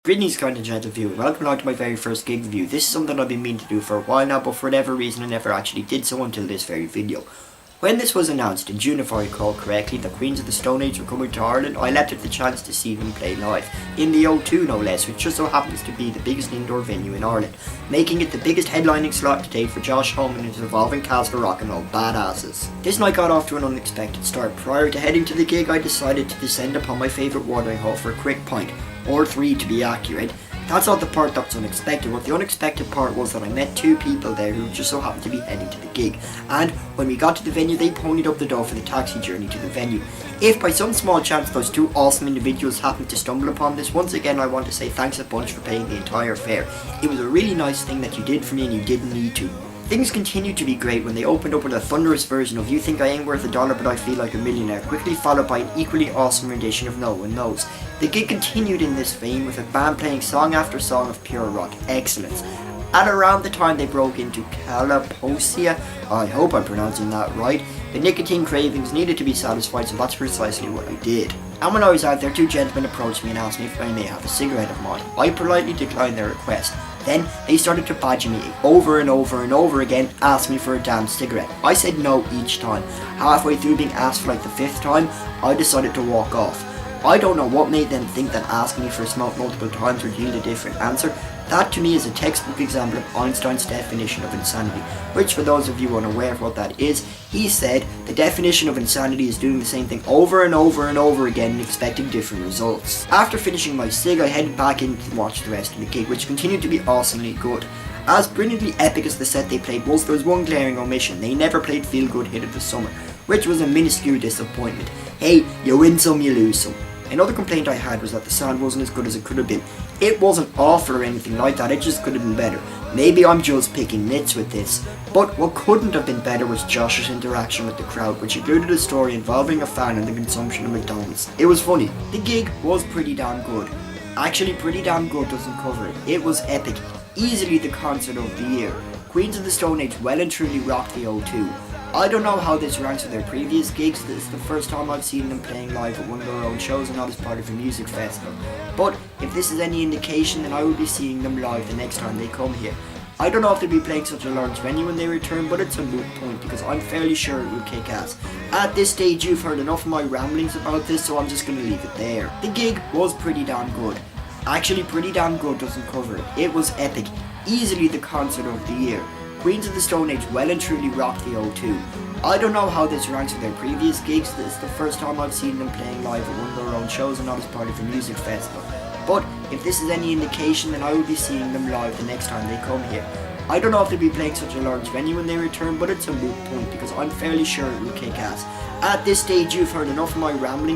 Greetings kind of gentle viewer, welcome along to my very first gig review. This is something I've been meaning to do for a while now, but for whatever reason I never actually did so until this very video. When this was announced in June, if I recall correctly, the Queens of the Stone Age were coming to Ireland, I leapt at the chance to see them play live, in the O2 no less, which just so happens to be the biggest indoor venue in Ireland, making it the biggest headlining slot to date for Josh Homme and his evolving cast of rock and roll badasses. This night got off to an unexpected start. Prior to heading to the gig, I decided to descend upon my favourite watering hole for a quick pint, or three to be accurate. That's not the part that's unexpected. What the unexpected part was that I met two people there who just so happened to be heading to the gig, and when we got to the venue they ponied up the dough for the taxi journey to the venue. If by some small chance those two awesome individuals happened to stumble upon this, once again I want to say thanks a bunch for paying the entire fare. It was a really nice thing that you did for me and you didn't need to. Things continued to be great when they opened up with a thunderous version of You Think I Ain't Worth $1 But I Feel Like a Millionaire, quickly followed by an equally awesome rendition of No One Knows. The gig continued in this vein with a band playing song after song of pure rock excellence. At around the time they broke into Calaposia, I hope I'm pronouncing that right, the nicotine cravings needed to be satisfied, so that's precisely what I did. And when I was out there, two gentlemen approached me and asked me if I may have a cigarette of mine. I politely declined their request. Then they started to badger me over and over and over again, asked me for a damn cigarette. I said no each time. Halfway through being asked for like the fifth time, I decided to walk off. I don't know what made them think that asking me for a smoke multiple times would yield a different answer. That to me is a textbook example of Einstein's definition of insanity, which for those of you unaware of what that is, he said the definition of insanity is doing the same thing over and over and over again and expecting different results. After finishing my cig, I headed back in to watch the rest of the gig, which continued to be awesomely good. As brilliantly epic as the set they played was, there was one glaring omission: they never played Feel Good Hit of the Summer, which was a minuscule disappointment. Hey, you win some, you lose some. Another complaint I had was that the sound wasn't as good as it could have been. It wasn't awful or anything like that, it just could have been better. Maybe I'm just picking nits with this. But what couldn't have been better was Josh's interaction with the crowd, which included a story involving a fan and the consumption of McDonald's. It was funny. The gig was pretty damn good. Actually, pretty damn good doesn't cover it. It was epic. Easily the concert of the year. Queens of the Stone Age well and truly rocked the O2. I don't know how this ranks with their previous gigs. This is the first time I've seen them playing live at one of their own shows and not as part of a music festival. But if this is any indication, then I will be seeing them live the next time they come here. I don't know if they'll be playing such a large venue when they return, but it's a moot point because I'm fairly sure it will kick ass. At this stage you've heard enough of my ramblings about this, so I'm just going to leave it there. The gig was pretty damn good. Actually, pretty damn good doesn't cover it. It was epic. Easily the concert of the year. Queens of the Stone Age well and truly rocked the O2. I don't know how this ranks with their previous gigs. This is the first time I've seen them playing live at one of their own shows and not as part of a music festival. But if this is any indication, then I will be seeing them live the next time they come here. I don't know if they'll be playing such a large venue when they return, but it's a moot point because I'm fairly sure it will kick ass. At this stage you've heard enough of my rambling.